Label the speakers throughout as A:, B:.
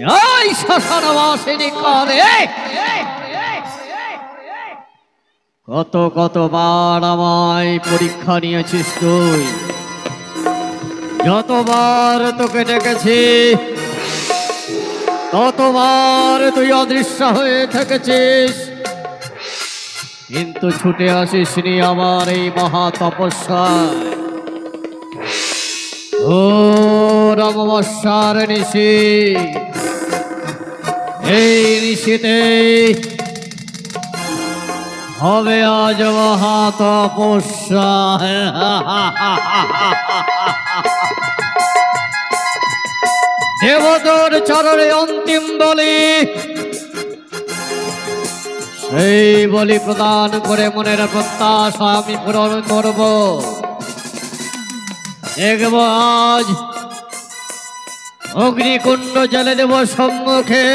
A: জয় শ্মশানবাসিনী কালে কত কতবার আমায় পরীক্ষা নিয়েছিস তুই, যতবার তোকে ডেকেছি ততবার তুই অদৃশ্য হয়ে থেকেছিস, কিন্তু ছুটে আসিসনি আমার এই মহা তপস্যায়। ও অমাবস্যার নিশি, এই নিশিতে হবে আজ মহা তপস্যা। দেবতার চরণে অন্তিম বলি, সেই বলি প্রদান করে মনের প্রত্যাশা আমি পূরণ করব। দেখব আজ অগ্নিকুণ্ড জ্বালে দেব সম্মুখে,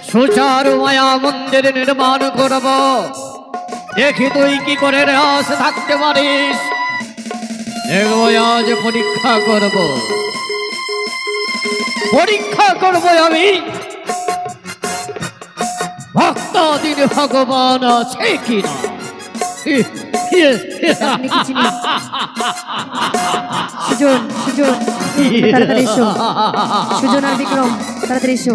A: সুচারু মায়া মন্দির নির্মাণ করব। দেখি তুই কি করে রেহাস থাকতে পারিস। দেখব আজ পরীক্ষা করব, পরীক্ষা করব আমি ভক্তাধীন ভগবান আছে কিনা।
B: সুজন, সুজন, তাড়াতাড়ি এসো। সুজন আর বিক্রম, তাড়াতাড়ি এসো।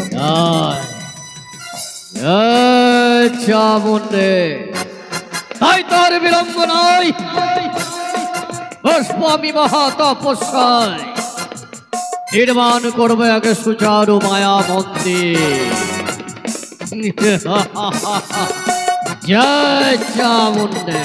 A: চামুন্ডে, তাই তোর বিলম্ব নয়, বসবো আমি মহা তপস্যায়। নির্মাণ করবো আগে সুচারু মায়া মন্দির। জয় চামুন্ডে।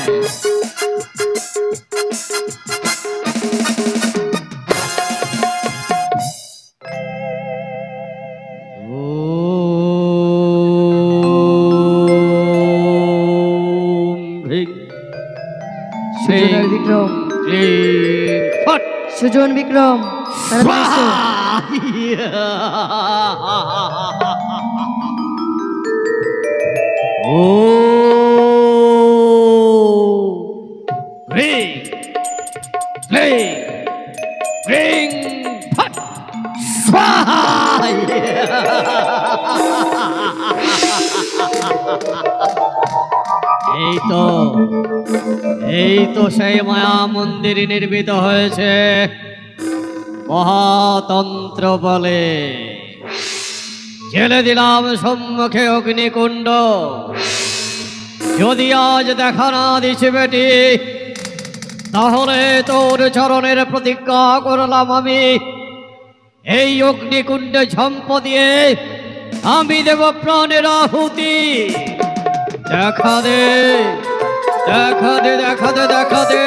B: সুজন বিক্রম, সুজন বিক্রম, তাড়াতাড়ি এসো।
A: ও রিং রিং রিং ফট স্বাহা। এই তো সেই মায়া মন্দির নির্মিত হয়েছে মহাতন্ত্র বলে। জেলে দিলাম সম্মুখে অগ্নিকুণ্ড, যদি আজ দেখা না দিছি বেটি, তাহলে তোর চরণের প্রতিজ্ঞা করলাম আমি, এই অগ্নিকুণ্ডে ঝম্প দিয়ে আমি দেব প্রাণের আহুতি। দেখা দে, দেখা দে, দেখা দে, দেখা দে।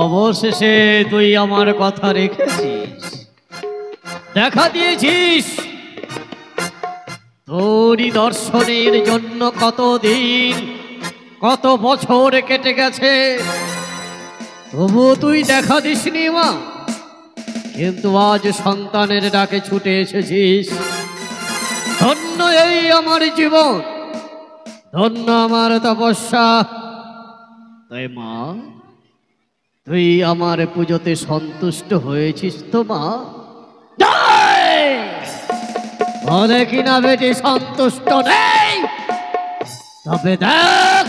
A: অবশেষে তুই আমার কথা রেখেছিস, দেখা দিয়েছিস। তোরই দর্শনের জন্য কতদিন কত বছর কেটে গেছে, তবু তুই দেখা দিসনি মা। কিন্তু আজ সন্তানের ডাকে ছুটে এসেছিস। ধন্য এই আমার জীবন, ধন্য আমার তপস্যা। তাই মা, তুই আমার পুজোতে সন্তুষ্ট হয়েছিস তো মা? বলে কিনা বেটি সন্তুষ্ট নেই, তবে দেখ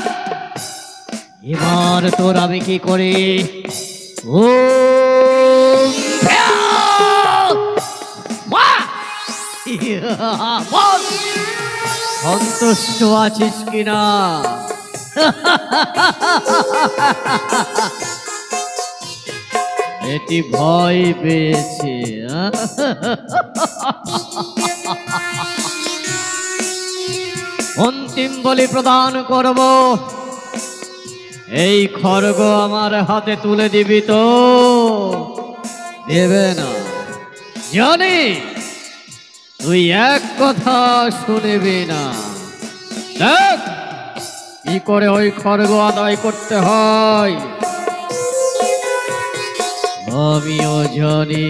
A: এবার তোর আমি কি করি? ও বল, সন্তুষ্ট আছিস কিনা? এটি ভয় পেয়েছে। অন্তিম বলি প্রদান করব। এই খড়গ আমার হাতে তুলে দিবি তো? দেবে না জানি, তুই এক কথা শুনবি না। দেখ কি করে ওই খড়গ আদায় করতে হয় আমিও জানি।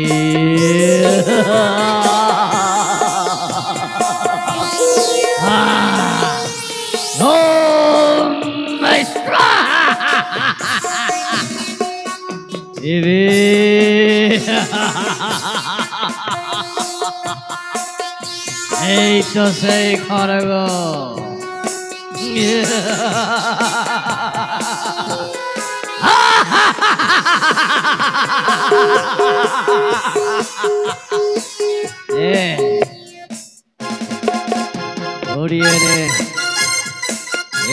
A: এই তো সেই খড়গ। ধরিয়ে নে।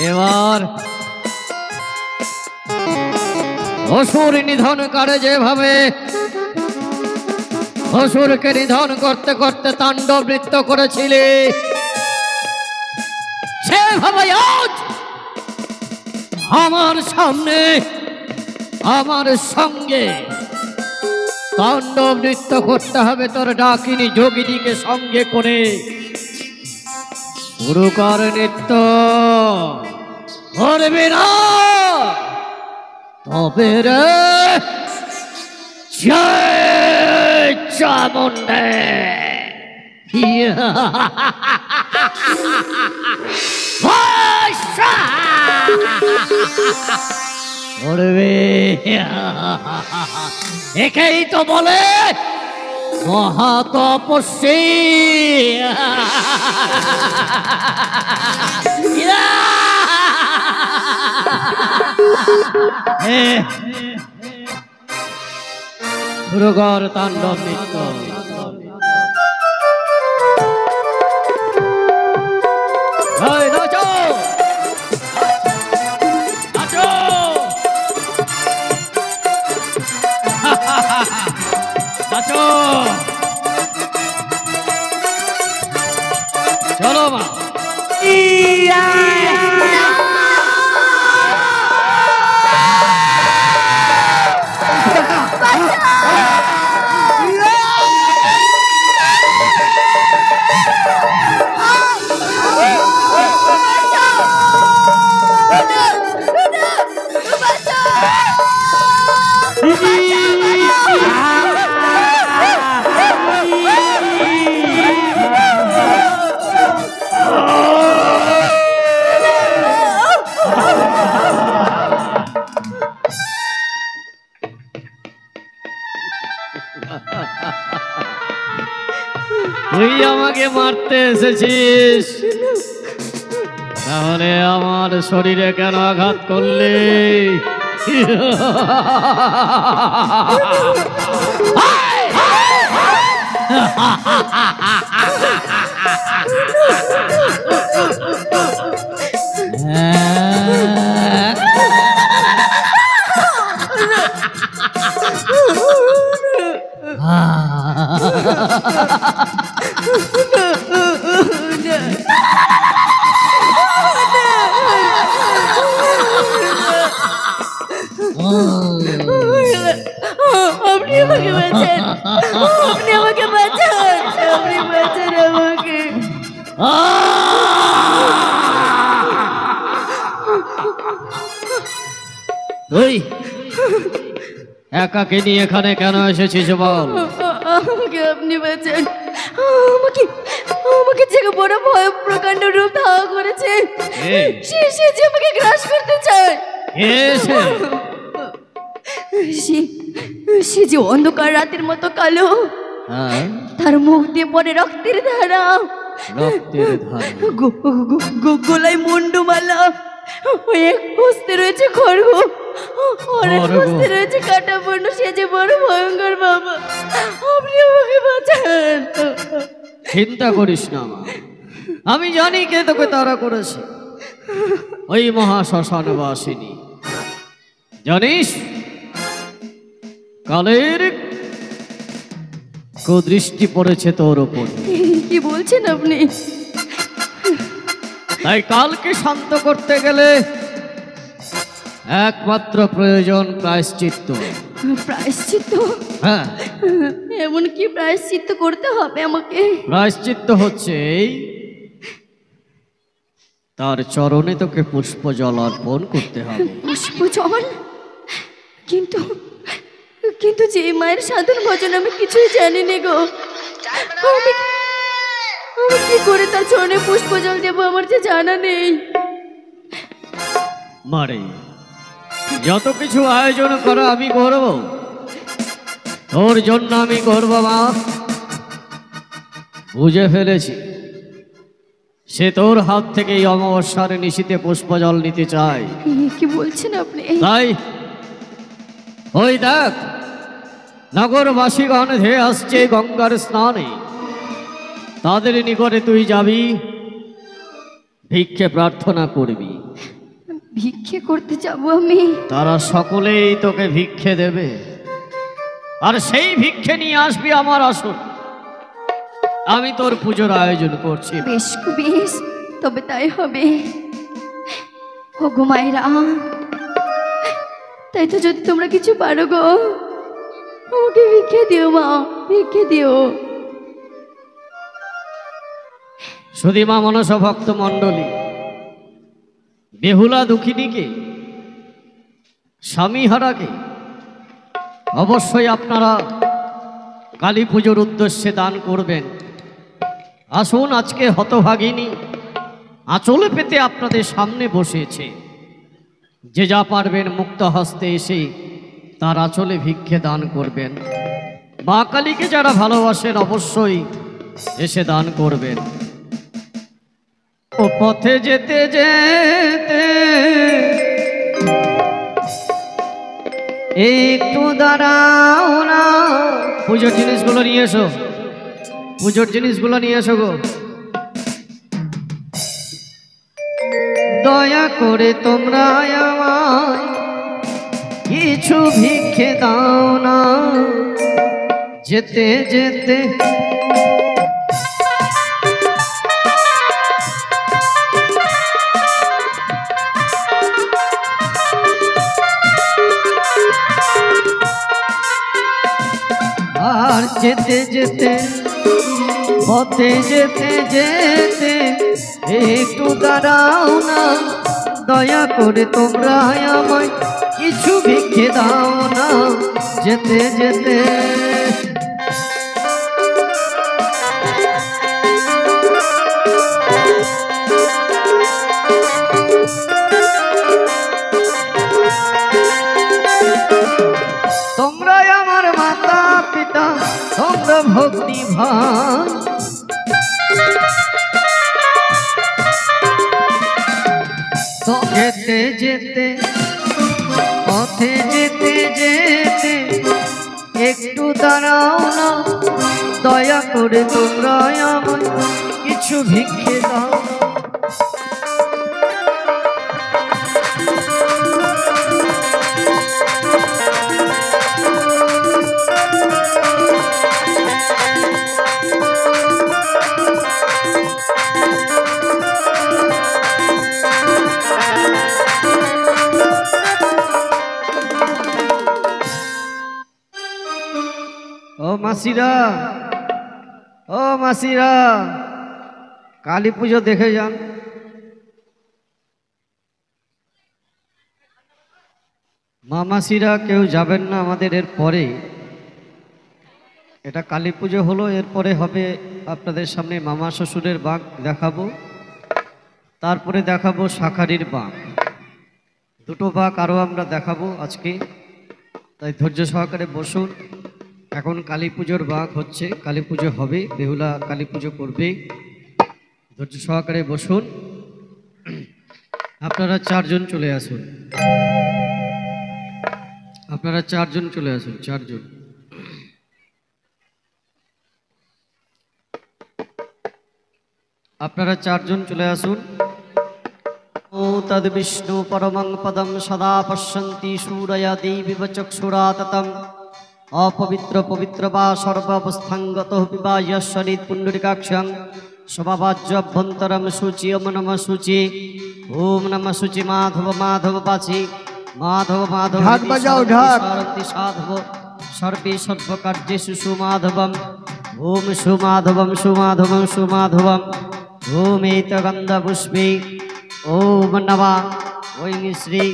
A: এবার অসুর নিধন করে যেভাবে অসুরকে নিধন করতে করতে তাণ্ডব নৃত্য করেছিলে, সেভাবে আজ আমার সামনে আমার সঙ্গে তাণ্ডব নৃত্য করতে হবে। তোর ডাকিনী যোগিনীকে সঙ্গে করে শুরু কর নৃত্য। করবি না তবে রে জয় চামুণ্ডে। করবে, একেই তো বলে মহাতপস্বী। শুরুকর তাণ্ডব নৃত্য। নাচো নাচো, নাচো, চলো মা। তুই আমাকে মারতে এসেছিস, তাহলে আমার শরীরে কেন আঘাত করলে?
B: আপনি আমাকে বাঁচান, আপনি আমাকে বাঁচান, আপনি বাঁচান আমাকে।
A: তুই একাকে নিয়ে এখানে কেন এসেছিস বল?
B: আমাকে আপনি বাঁচান, আমাকে আমাকে যে বড় ভয় প্রকাণ্ড রূপ ধাওয়া করেছে, সে যে আমাকে গ্রাস করতে চায়। সে যে অন্ধকার রাতের মতো কালো, তার মুখ দিয়ে পড়ে রক্তের ধারা, গোলায় মুন্ডুমালা, ওই এক হস্তে রয়েছে খড়গ, আর এক
A: খড়গ।
B: হস্তে রয়েছে কাটা পণ্য, সে যে বড় ভয়ঙ্কর বাবা, আপনি আমাকে বাঁচান।
A: চিন্তা করিস না মা, আমি জানি কে তোকে তাড়া করেছে। ওই মহা শ্মশান বাসিনী, জানিস কালের কুদৃষ্টি পড়েছে তোর ওপর।
B: কি বলছেন আপনি?
A: তাই কালকে শান্ত করতে গেলে একমাত্র প্রয়োজন প্রায়শ্চিত্ত।
B: প্রায়শ্চিত্ত?
A: হ্যাঁ,
B: এমন কি প্রায়শ্চিত্ত করতে হবে আমাকে?
A: প্রায়শ্চিত্ত হচ্ছে এই, তার চরণে তোকে পুষ্প জল অর্পণ করতে হবে।
B: পুষ্পজল? কিন্তু কিন্তু যে মায়ের সাধন ভজন আমি কিছুই জানি না গো, আমি আমি কি করে তার চরণে পুষ্পজল দেবো, আমার যে জানা নেই।
A: মারে, যত কিছু আয়োজন করা আমি করব, তোর জন্য আমি করব মা। বুঝে ফেলেছি সে তোর হাত থেকে এই অমাবস্যার নিশীতে পুষ্প জল নিতে চায়।
B: কি বলছেন আপনি?
A: তাই ওই দেখ, নগরবাসীগণ ধেয়ে আসছে গঙ্গার স্নানে, তাদের নিকটে তুই যাবি, ভিক্ষে প্রার্থনা করবি।
B: ভিক্ষে করতে যাব আমি?
A: তারা সকলেই তোকে ভিক্ষে দেবে, আর সেই ভিক্ষে নিয়ে আসবি আমার আসন। আমি তোর পুজোর আয়োজন করছি।
B: বেশ বেশ, তবে তাই হবে। ও গো মায়েরা, তাই তো যদি তোমরা কিছু পারো গো, আমাকে ভিক্ষে দিও মা, ভিক্ষে দিও।
A: সুধীমা মনস ভক্ত মণ্ডলী, বেহুলা দুঃখিনীকে, স্বামীহারাকে অবশ্যই আপনারা কালী পুজোর উদ্দেশ্যে দান করবেন। আসুন, আজকে হতভাগিনী আঁচলে পেতে আপনাদের সামনে বসেছে। যে যা পারবেন মুক্ত হস্তে এসে তার আঁচলে ভিক্ষে দান করবেন। মা কালীকে যারা ভালোবাসেন অবশ্যই এসে দান করবেন। ও পথে যেতে যেতে একটু দাঁড়াও না। পুজোর জিনিসগুলো নিয়ে এসো, পুজোর জিনিসগুলো নিয়ে এসো গো। দয়া করে তোমরা আমায় কিছু ভিক্ষে দাও না। যেতে যেতে আর যেতে যেতে পথে যেতে যেতে একটু দাঁড়াও না। দয়া করে তোমরা আমায় কিছু ভিক্ষে দাও না। যেতে যেতে তোমরা আমার মাতা পিতা, তোমরা ভক্তি ভাই। তো যেতে যেতে পথে যেতে যেতে একটু দাঁড়াও না। দয়া করে তোমরা আমায় কিছু ভিক্ষে দাও। ও মাসিরা, ও মাসিরা, কালী পুজো দেখে যান। মামাসিরা কেউ যাবেন না আমাদের এর পরে। এটা কালী পুজো হলো, এরপরে হবে আপনাদের সামনে মামা শ্বশুরের বাঁক দেখাবো, তারপরে দেখাবো শাখারির বাঁক। দুটো বাঁক আরও আমরা দেখাবো আজকে, তাই ধৈর্য সহকারে বসুন। এখন কালী পুজোর বাঁক হচ্ছে, কালী পুজো হবে, বেহুলা কালী পুজো করবে। ধৈর্য সহকারে বসুন। আপনারা চারজন চলে আসুন, আপনারা চারজন চলে আসুন, চারজন। আপনারা চারজন চলে আসুন। ও তদ বিষ্ণু পরমং পদম সদা পশ্যন্তি সূরয়া দেবীব চক্ষুরা ততম অপবিত্র পবিত্র বা সর্বাবস্থাঙ্গত পিবা যশ্বরিত পুণ্ডরিকাক্ষং স্বভাবাজ্য অভ্যন্তরম শুচি ওম নম শুচি ওম নম শুচি মাধব মাধব পাচি মাধব মাধব
C: ঢাক বাজাও, ঢাক।
A: সারন্তি সাধব সর্বে সর্বকার্যেষু সুমাধবম ওম সুমাধবম সুমাধবম সুমাধবম ওম এতগন্ধ পুষ্পে ওম নমঃ ওং শ্রী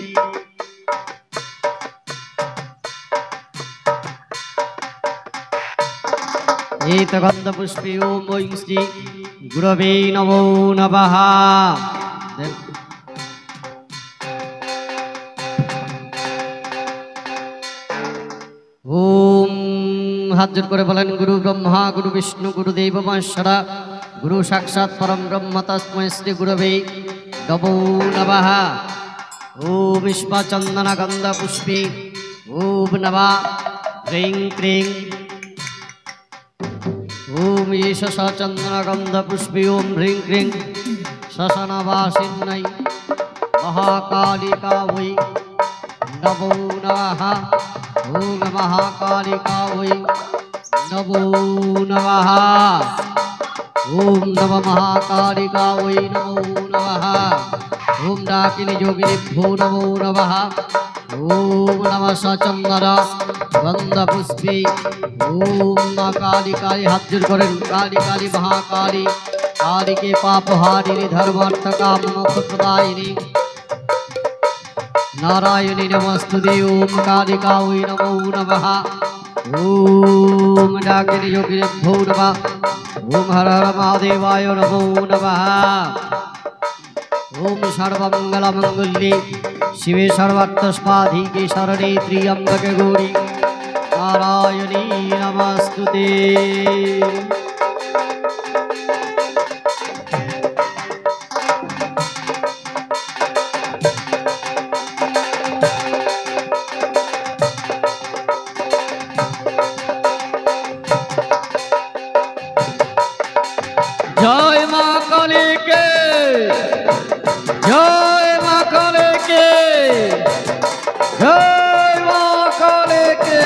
A: एतगन्ध पुष्पे ओम ओं श्री गुरवे नमो नमः। ओम हाथ जोड़ करे बोलें गुरु ब्रह्मा गुरु विष्णु गुरुदेव महेश्वरा गुरु साक्षात् परम ब्रह्म तस्मै श्री गुरवे नमो नमः। ओम विश्वचंदन गंध पुष्पे ओम नमः क्रीं क्रीं ओम ईश चंद्र गंध पुष्पे ओम ह्रीं क्रीं शशनवासिन्यै महाकालिका वै नमो नमः। ओम महाकालिका वै नमो नमः। ओम नमः महाकालिका वै नमो नमः। ओम डाकिनी योगिनीभ्यो नमो नमः। ओम नमः सचंदन गंध पुष्पे ओम माँ काली काली हाथ जोड़ करें काली काली महाकाली काली के पाप हारिणी धर्मार्थ काम मोक्ष प्रदायिनी नारायणी नमस्तुते ओम कालिका वै नमो नमः। ओम डाकिनी योगिनीभ्यो नमः। ओम हर हर महादेवाय नमो नमः। ओम सर्वमंगलमंगल्ये शिवे सर्वार्थसाधिके शरणे त्र्यंबके गौरी नारायणी नमस्तुते। जय मां काली के, जय मां काली के, जय मां काली के।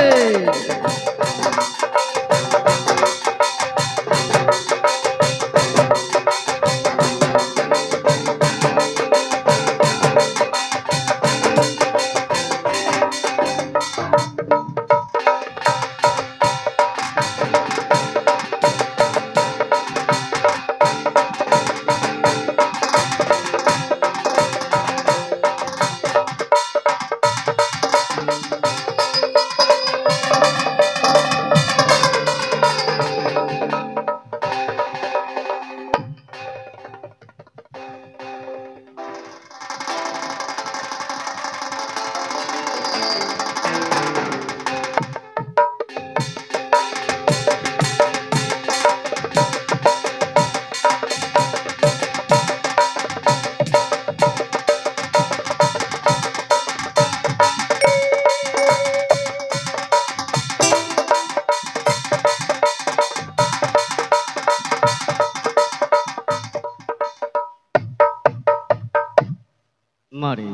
A: মারে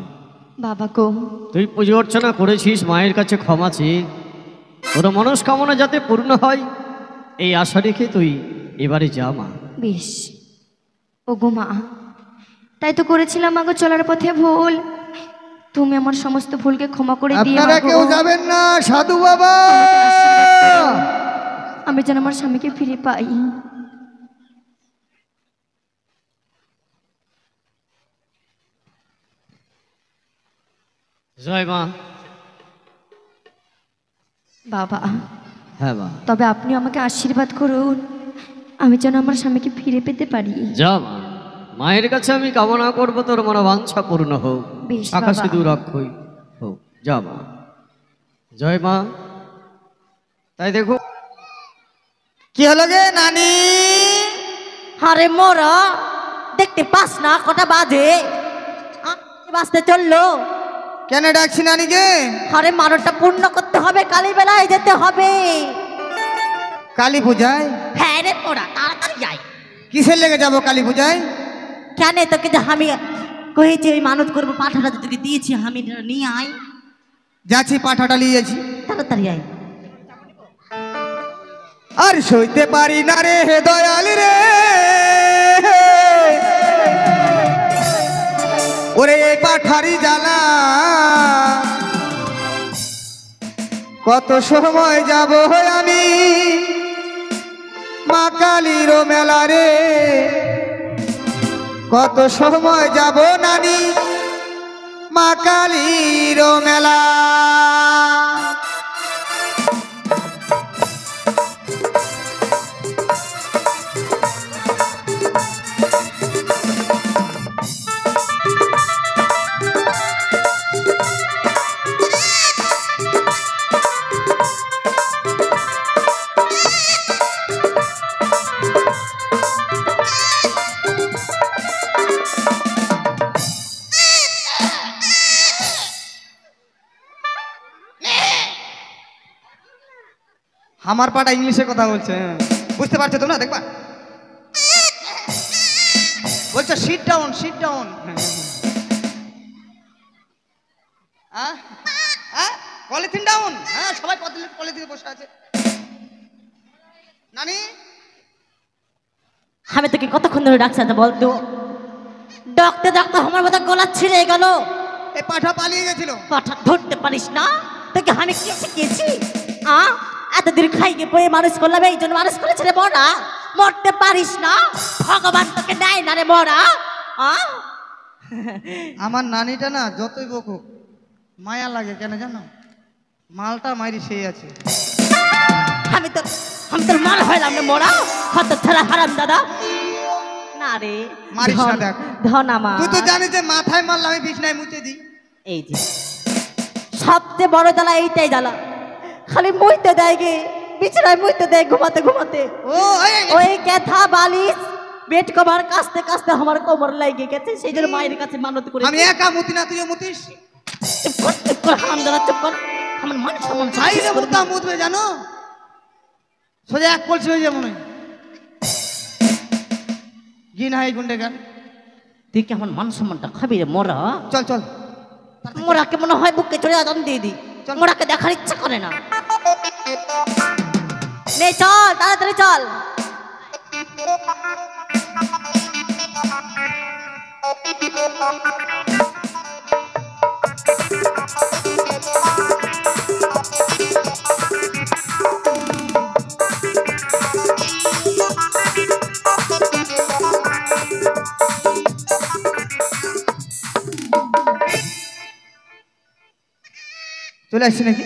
B: বাবা গো,
A: তুই পুজো অর্চনা করেছিস, মায়ের কাছে ক্ষমা চেয়ে তোর মনস্কামনা যাতে পূর্ণ হয় এই আশা রেখে তুই এবারে যা মা।
B: বেশ ওগো মা, তাই তো করেছিলাম আগো চলার পথে ভুল। তুমি আমার সমস্ত ভুলকে ক্ষমা করে দিও
C: আপনারা
B: মাগো।
C: কেউ যাবেন না, সাধু বাবা।
B: আমি যেন আমার স্বামীকে ফিরে পাই।
A: জয় মা।
B: বাবা
A: হ্যাঁ মা,
B: তবে আপনি আমাকে আশীর্বাদ করুন, আমি যেন আমার স্বামীকে ফিরে পেতে পারি।
A: যা মা, মায়ের কাছে আমি কামনা করব তোর মনোবাঞ্ছা পূর্ণ হোক,
B: বেশ
A: শাখা
B: বাবা।
A: সিঁদুর অক্ষয় হোক। যা মা। জয় মা। তাই দেখো
C: কি হলো গে নানি?
D: আরে মোরা দেখতে পাস না কটা বাজে?
B: বাঁচতে চললো।
C: কেন ডাকছি নানিকে?
B: আরে মানবটা পূর্ণ করতে হবে, কালী বেলায় যেতে হবে।
C: কালী পূজায়?
B: হ্যাঁ রে মোরা, তাড়াতাড়ি যাই।
C: কিসের লেগে যাবো কালী পূজায়?
B: কেন তোকে যে আমি কহেছি ওই মানত করবো, পাঠাটা তোকে দিয়েছি আমি, নিয়ে আয়।
C: যাচ্ছি, পাঠাটা নিয়েছি।
B: তাড়াতাড়ি আয়।
C: আর সইতে পারি না রে হে দয়াল রে, ওরে এই পাঠারি জ্বালা। কত সময় যাব আমি মা কালীর মেলা রে, কত সময় যাব নানি মা কালীর মেলা। আমার পাটা ইংলিশে কথা বলছে, বুঝতে পারছো তোমরা? দেখবা বলছো sit down, sit down. Polythene down. হ্যাঁ, সবাই পলিথিনে বসে আছে। নানি,
B: আমি তোকে কতক্ষণ ধরে ডাকছি বলতো? ডাকতে ডাকতে আমার মতো গলা ছিঁড়ে গেল।
C: এই পাঠা পালিয়ে গেছিল।
B: পাঠা ধরতে পারিস না? তোকে আমি কি শিখিয়েছি? এতদিন খাইয়ে বয়ে মানুষ করলাম, এই জন্য মানুষ করেছে রে বড়া। মরতে পারিস না, ভগবান তোকে দেয় না রে বড়া।
C: আমার নানিটা না যতই বকুক মায়া লাগে, কেন জানো? মালটা মাইরি সেই আছে।
B: আমি তোর মাল হইলাম রে মোড়া, হত ছাড়া হারাম দাদা। না রে,
C: মারিস না, দেখ
B: ধন আমার।
C: তুই তো জানিস যে মাথায় মারলে আমি বিছনায় মুতে দিই।
B: এই যে সবচেয়ে বড় জ্বালা এইটাই জ্বালা, খালি মুইতে দেয় গে, বিছানায় মুইতে দেয় ঘুমাতে ঘুমাতে। ওই ক্যাথা বালিশ বেড কভার কাস্তে কাস্তে আমার কোমর লাগে গেছে, সেই জন্য মায়ের কাছে মানত করে।
C: আমি একা মুতি না, তুইও মুতিস।
B: চুপ কর হারাম দাদা, চুপ কর। আমার মান সম্মান
C: চাইলে মুতা মুতবে, জানো সোজা এক কলসি হয়ে যাবে মনে হয়। গিন হাই গুন্ডে গান।
B: তুই কি আমার মান সম্মানটা খাবি রে মোরা?
C: চল চল,
B: মোরাকে মনে হয় বুকে চড়ে আদম দিয়ে দি, মোরাকে দেখার ইচ্ছা করে না। নে চল, তাড়াতাড়ি চল।
C: চলে আসছি নাকি?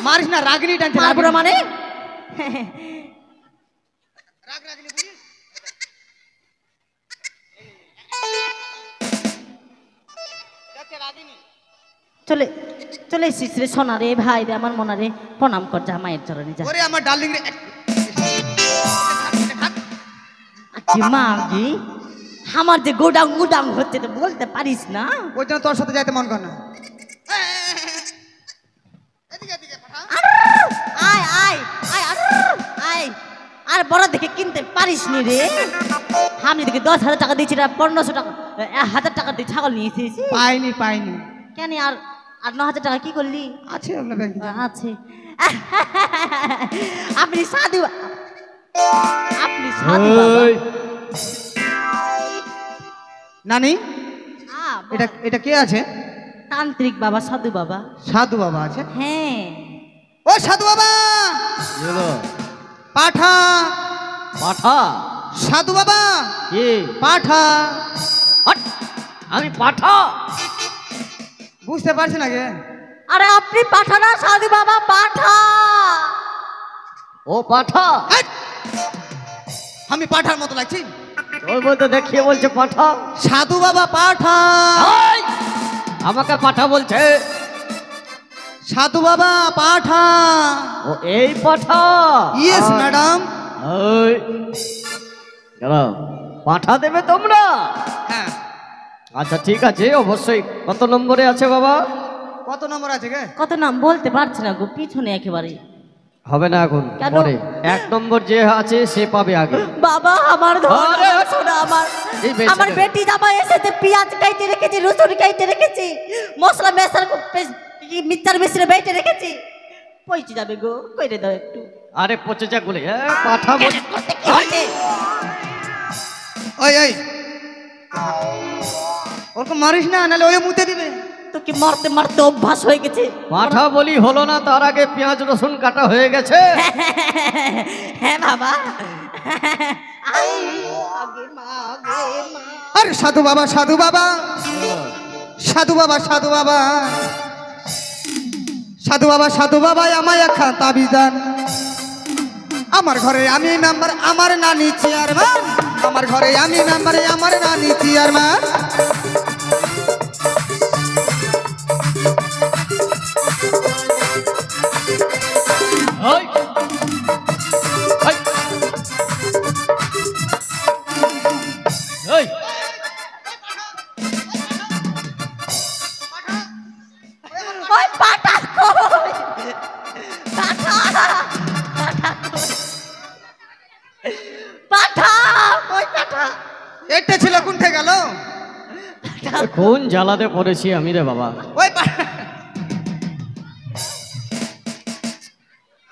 C: মারিস না, রাগনি টানছে।
B: মারবো মানে চলে চলে এসেছিস রে সোনা রে, ভাই রে, আমার মনা রে, প্রণাম কর যা মায়ের চরণে যা।
C: ওরে আমার ডার্লিং রে।
B: আচ্ছা মা কি আমার যে গোডাং গুডাং হচ্ছে তো বলতে পারিস না?
C: ওই জন্য তোর সাথে যাইতে মন কর না।
B: আয় আয় আয় আয়, আর বড় দেখে কিনতে পারিস নি রে? আমি দেখে 10,000 টাকা দিয়েছি না, 1500 টাকা 1000 টাকা দিয়ে ছাগল নিয়েছিস।
C: পাইনি পাইনি।
B: কেন আর 9,000 টাকা কি করলি?
C: আছে আপনার ব্যাংকে?
B: আছে। আপনি সাধু, আপনি সাধু বাবা।
C: নানি, এটা এটা কে আছে?
B: তান্ত্রিক বাবা, সাধু বাবা।
C: সাধু বাবা আছে?
B: হ্যাঁ।
C: ও সাধু বাবা, পাঠা।
A: পাঠা?
C: সাধু বাবা
A: কি
C: পাঠা?
A: আমি পাঠা?
C: বুঝতে পারছি না কে?
B: আরে আপনি পাঠা না, সাধু বাবা পাঠা।
A: ও পাঠা?
C: আমি পাঠার মতো লাগছি?
A: তোর মধ্যে দেখিয়ে বলছে পাঠা।
C: সাধু বাবা পাঠা।
A: আমাকে পাঠা বলছে?
C: সাধু বাবা পাঠা।
A: ও এই পাঠা?
C: Yes madam.
A: ওই চলো, পাঠা দেবে তোমরা?
C: হ্যাঁ।
A: আচ্ছা ঠিক আছে, অবশ্যই। কত নম্বরে আছে বাবা?
C: কত নম্বর আছে গে?
B: কত নাম বলতে পারছি না গো, পিছনে একেবারে।
A: হবে না এখন,
B: কেন?
A: পরে। 1 নম্বর যে আছে সে পাবে আগে।
B: বাবা আমার
A: আরে!
B: শোনা,
A: এই বেশ
B: আমার
A: রে।
B: বেটি জামাই এসেছে, পেঁয়াজ কাইতে রেখেছি, রসুন কাইতে রেখেছি, মশলা মেশার মিক্সচার মেশিনে বেটে রেখেছি, পয়সা যাবে গো, কইরে দাও একটু।
A: আরে পচে যা গুলে, পাঠা বল।
B: করতে কি হয়েছে?
C: ওই ওই, ওরকম মারিস না, নাহলে ওই মুতে দিবে।
B: তোকে মারতে মারতে অভ্যাস হয়ে গেছে।
A: পাঠা বলি হলো না, তার আগে পেঁয়াজ রসুন কাটা হয়ে গেছে।
B: হ্যাঁ বাবা। আগে মা, আগে মা।
C: আরে সাধু বাবা, সাধু বাবা, সাধু বাবা, সাধু বাবা, সাধু বাবা, সাধু বাবা, আমায় একখান তাবিজ দেন। আমার ঘরে আমি মেম্বার, আমার নানি চেয়ারম্যান। আমার ঘরে আমি মেম্বার, আমার নানি চেয়ারম্যান।
A: ওই, ওই, ওই,
B: ওই পাটা কই? পাটা, পাটা কই? পাটা কই? পাটা,
C: এটা ছিল কোনঠে গেল?
A: কোন জ্বালাতে পড়েছি আমি রে বাবা।
C: ওই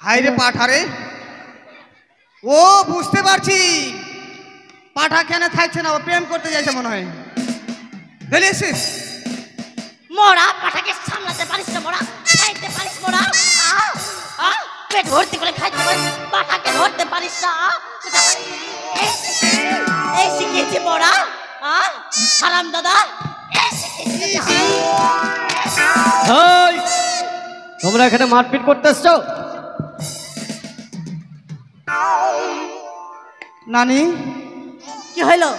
C: হাই রে পাঠারে, ও বুঝতে পারছি পাঠা কেন থাকছে না, ও প্রেম করতে যাইছে মনে হয়। বুঝেছিস?
B: মোড়া পাটাকে সামলাতে পারিস না, মোড়া খাইতে পারিস, মোড়া পেট ভর্তি করে খাইতে পারিস, পাটাকে ধরতে পারিস না। এই শিখিয়েছি মোড়া, হারাম দাদা, এই শিখিয়েছি।
A: ওই, তোমরা এখানে মারপিট করতে এসছো?
C: নানি,
B: কি হইলো?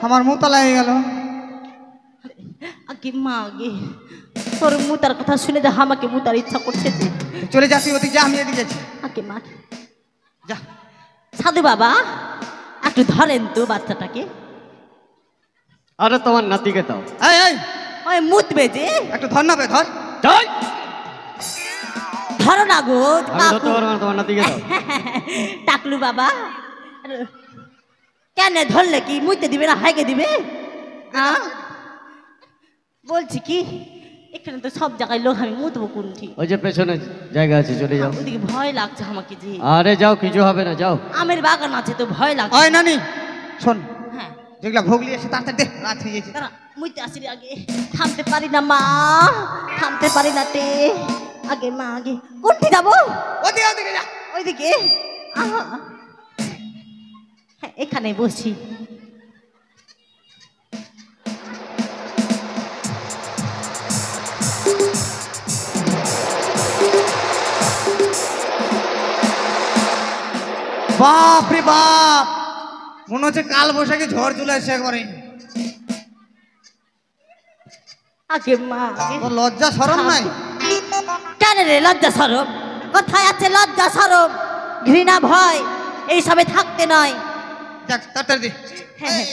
C: আমার মুতা লাগে গেল।
B: আগে মা, আগে তোর মুতার কথা শুনে যে আমাকে মুতার ইচ্ছা করছে যে।
C: চলে যাচ্ছি ওদিক, যা আমি এদিকে যাচ্ছি।
B: আগে মা,
C: যা।
B: সাধু বাবা একটু ধরেন তো বাচ্চাটাকে।
A: আরে তোমার নাতিকে দাও।
C: এই এই,
B: ওই মুতবে যে,
C: একটু ধর না বে, ধর।
A: যাই,
B: ধরো না গো
A: আমি ধরতে পারবো না, তোমার নাতিকে দাও।
B: টাকলু বাবা, কেন ধরলে কি মুইতে দিবে না হাইকে দিবে? বলছি কি, এখানে তো সব জায়গায় লোক, আমি মুতবো কোনটি?
A: ওই যে পেছনে জায়গা আছে, চলে যাও।
B: ওদিকে ভয় লাগছে আমাকে যে।
A: আরে যাও, কিছু হবে না, যাও।
B: আমের বাগান আছে তো ভয় লাগছে।
C: ওই নানি শোন,
B: হ্যাঁ
C: যেগুলা ভোগলি এসে তাড়াতাড়ি দে, রাত হয়ে গেছে।
B: দাঁড়া, মুইতে আসির আগে থামতে পারি না মা, থামতে পারি না তে। আগে মা, আগে কোনটি যাবো?
C: ওদিকে ওদিকে যা।
B: ওইদিকে আহা, হ্যাঁ, এখানে বসি।
C: বাপ রে বাপ, মনে হচ্ছে কাল বৈশাখী ঝড় চলে আসছে একবারে।
B: আগে মা, আগে
C: তোর লজ্জা শরম নাই?
B: কেন রে লজ্জা সরম? কোথায় আছে লজ্জা সরম? ঘৃণা ভয় এইসবে থাকতে নয়।
C: যাক তাড়াতাড়ি দে।
B: হ্যাঁ, হ্যাঁ।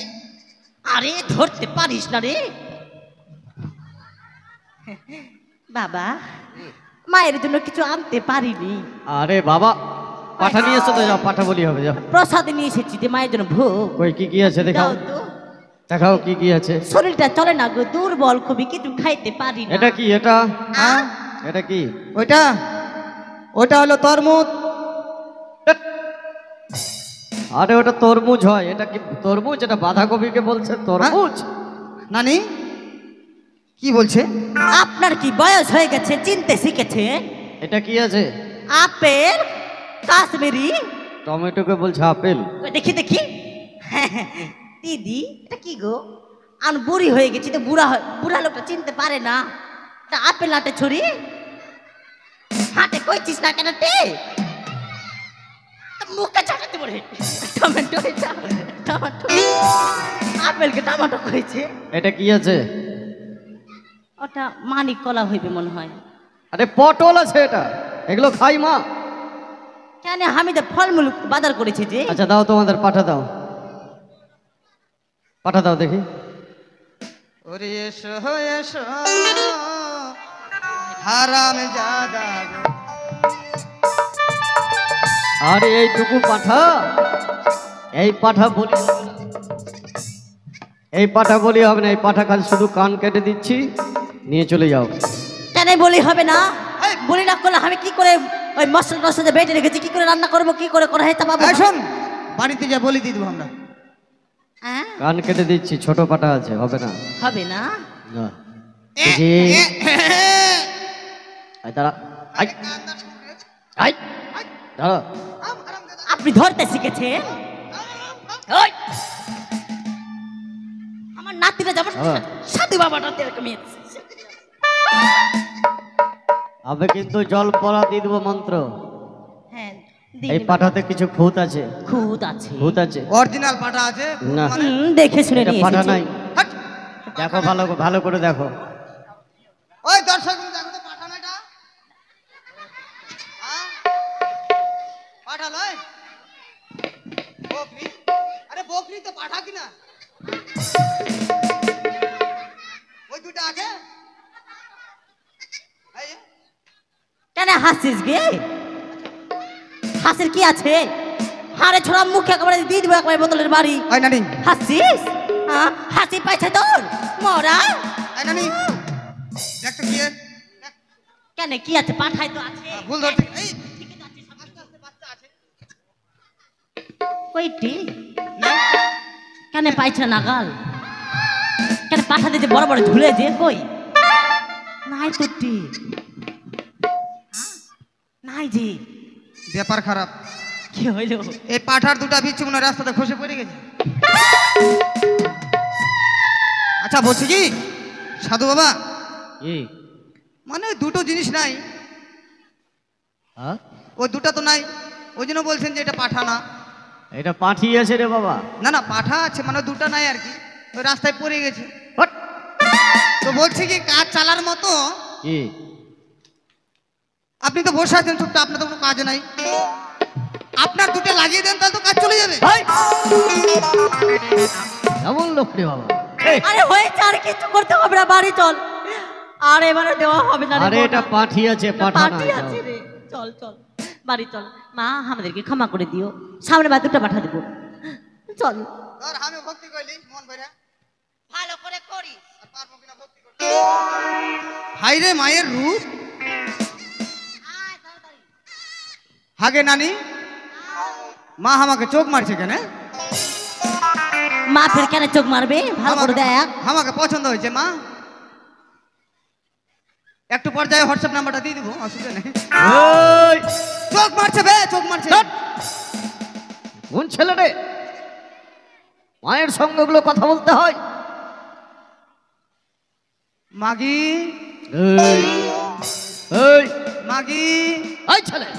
B: আরে ধরতে পারিস না রে বাবা, মায়ের জন্য কিছু আনতে পারিনি।
A: আরে বাবা, পাঠা নিয়ে এসো তো, যাও, পাঠা বলি হবে, যাও।
B: প্রসাদ নিয়ে এসেছি যে মায়ের জন্য ভোগ।
A: কই কি কি আছে দেখাও,
B: দাও তো।
A: দেখাও কি কি আছে।
B: শরীরটা চলে না গো, দুর্বল খুবই, কিছু খাইতে পারি না।
A: এটা কি? এটা
C: হ্যাঁ,
A: এটা কি?
C: ওইটা ওইটা হলো তরমুজ।
A: আরে ওটা তরমুজ হয়। এটা কি তরমুজ? এটা বাঁধাকপিকে বলছে তরমুজ।
C: নানি কি বলছে?
B: আপনার কি বয়স হয়ে গেছে, চিনতে শিখেছে?
A: এটা কি আছে?
B: আপেল, কাশ্মীরি।
A: টমেটোকে বলছে আপেল।
B: ওই দেখি দেখি। দিদি এটা কি গো? আমি বুড়ি হয়ে গেছি তো, বুড়া লোকটা চিনতে পারে না। এটা আপেল হাটে ছড়ি, হাটে কইছিস না কেন তে? মুখে চাটাতে পারে। টমেটো, এটা টমেটো, আপেলকে টমেটো কইছে।
A: এটা কি আছে?
B: ওটা মানিক কলা হইবে মনে হয়।
A: আরে পটল আছে এটা, এগুলো খাই মা।
D: কেন আমি তো ফলমূল বাজার করেছি যে।
A: আচ্ছা দাও, তোমাদের পাঠা দাও, পাঠা দাও দেখি।
C: ওরে এসো এসো হারাম জাদা গো।
A: আরে এইটুকু পাঠা, এই পাঠা বলি, এই পাঠা বলি হবে না, এই পাঠা কাল শুধু কান কেটে দিচ্ছি, নিয়ে চলে যাও।
D: কেন বলি হবে না? বলি না করলে আমি কি করে ওই মশলা টসলা বেটে রেখেছি, কি করে রান্না করবো, কি করে করা হয় তা পাবো?
C: এই শোন, বাড়িতে যা বলি দিয়ে দেবো আমরা।
D: হ্যাঁ
A: কান কেটে দিচ্ছি, ছোট পাঠা আছে, হবে না।
D: হবে না?
A: না। জি। আয় দাঁড়া, আয় আয় দাঁড়া।
D: আপনি ধরতে শিখেছেন? ওই! আমার নাতিরা যেমন সাধু বাবাটা এরকম
A: আমি কিন্তু জল পড়া দিয়ে দেবো মন্ত্র।
D: হ্যাঁ
A: এই পাঠাতে কিছু খুঁত আছে,
D: খুদ আছে।
A: খুঁত আছে।
C: অরিজিনাল পাটা আছে
A: না,
D: দেখে শুনে
A: এটা
D: নিয়ে
A: পাঠা
D: এসেছি।
A: নাই।
C: হাট।
A: দেখো ভালো ভালো করে দেখো।
C: ওই দর্শক দেখো তো পাঠা না এটা, পাঠা লয় বকরি। আরে বকরি তো পাঠা কিনা, ওই দুটো আছে। এই যে,
D: কেন হাসিস গে? হাসির কি আছে? হারে ছোড়া মুখে একেবারে দিয়ে দিব একবারে বোতলের বাড়ি।
C: ওই নানি,
D: হাসিস? হাসি পাইছে তোর মরা?
C: এই নানি দেখ তো কি এ? দেখ,
D: কেন কি আছে? পাঠাই তো আছে।
C: ভুল ধরছি। এই আস্তে আস্তে বাচ্চা আছে।
D: কইটি কেন পাইছে নাগাল? কেন পাঠা দিতে বড় বড় ঝুলে যে কই নাই তোরটি? নাই যে।
C: ব্যাপার খারাপ।
D: কি হইল?
C: এই পাঠার দুটা বিচ্ছু মনে হয় রাস্তাতে খসে পড়ে গেছে। আচ্ছা বলছি কি সাধু বাবা,
A: কি?
C: মানে দুটো জিনিস নাই,
A: হ্যাঁ?
C: ওই দুটা তো নাই, ওই জন্য বলছেন যে এটা পাঠা না।
A: এটা পাঠি আছে রে বাবা।
C: না না পাঠা আছে, মানে দুটা নাই আর কি, ওই রাস্তায় পড়ে গেছে।
A: হট!
C: তো বলছি কি কাজ চালার মতো,
A: কি?
C: আপনি তো বসে আছেন ছোট্ট, আপনার তো কোনো কাজ নাই, আপনার দুটো লাগিয়ে দেন তাহলে তো কাজ চলে যাবে।
A: এই! এমন লোক রে বাবা। এই!
D: আরে হয়েছে, আর কিছু করতে হবে না, বাড়ি চল। আর এবারে দেওয়া হবে না রে
A: আরে
D: বোনা।
A: এটা পাঠি আছে, পাঠা না।
D: পার্টি আছে রে। চল চল বাড়ি চল। মা আমাদেরকে ক্ষমা করে দিও, সামনে বার দুটো পাঠা দেবো। চল।
C: ধর আমি ভক্তি কইলি মন ভরে,
D: ভালো করে করি।
C: আর পারবো কিনা ভক্তি করতে। হাই রে মায়ের রূপ, হাগে নানি, মা আমাকে চোখ মারছে কেন?
D: মা ফের কেন চোখ মারবে? ভালো করে দেখ।
C: আমাকে পছন্দ হয়েছে মা, একটু পর্যায়ে হোয়াটসঅ্যাপ নাম্বারটা দিয়ে দেবো, অসুবিধা নেই।
A: এই!
C: চোখ মারছে বে, চোখ মারছে।
A: ধ্যাৎ! কোন ছেলে রে? মায়ের সঙ্গে ওগুলো কথা বলতে হয়?
C: মাগি,
A: এই! এই!
C: মাগি,
A: এই ছেলে!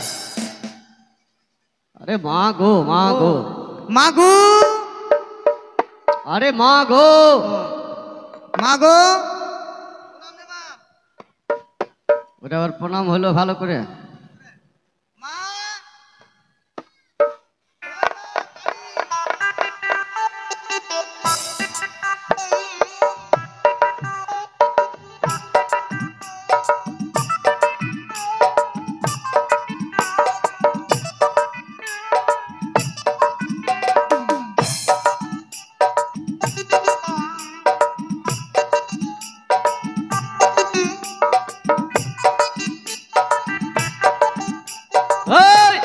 A: আরে মা গো, মা গো,
C: মাগু,
A: আরে মা গো,
C: মাগো।
A: ওটা আবার প্রণাম হলো ভালো করে।
C: মা,
A: এই!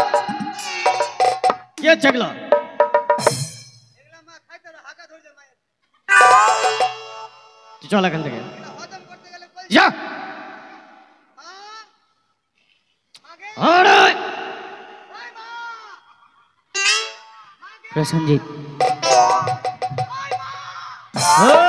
A: কি হচ্ছে এগুলো?
C: এগুলা মা খাইতে হলে হাগা ধরে যায় মায়ের।
A: তুই চল এখান থেকে,
C: এটা হজম করতে গেলে কই
A: যা।
C: মা, মাগে,
A: আরে!
C: ওই মা,
D: প্রসঞ্জিৎ
A: এই!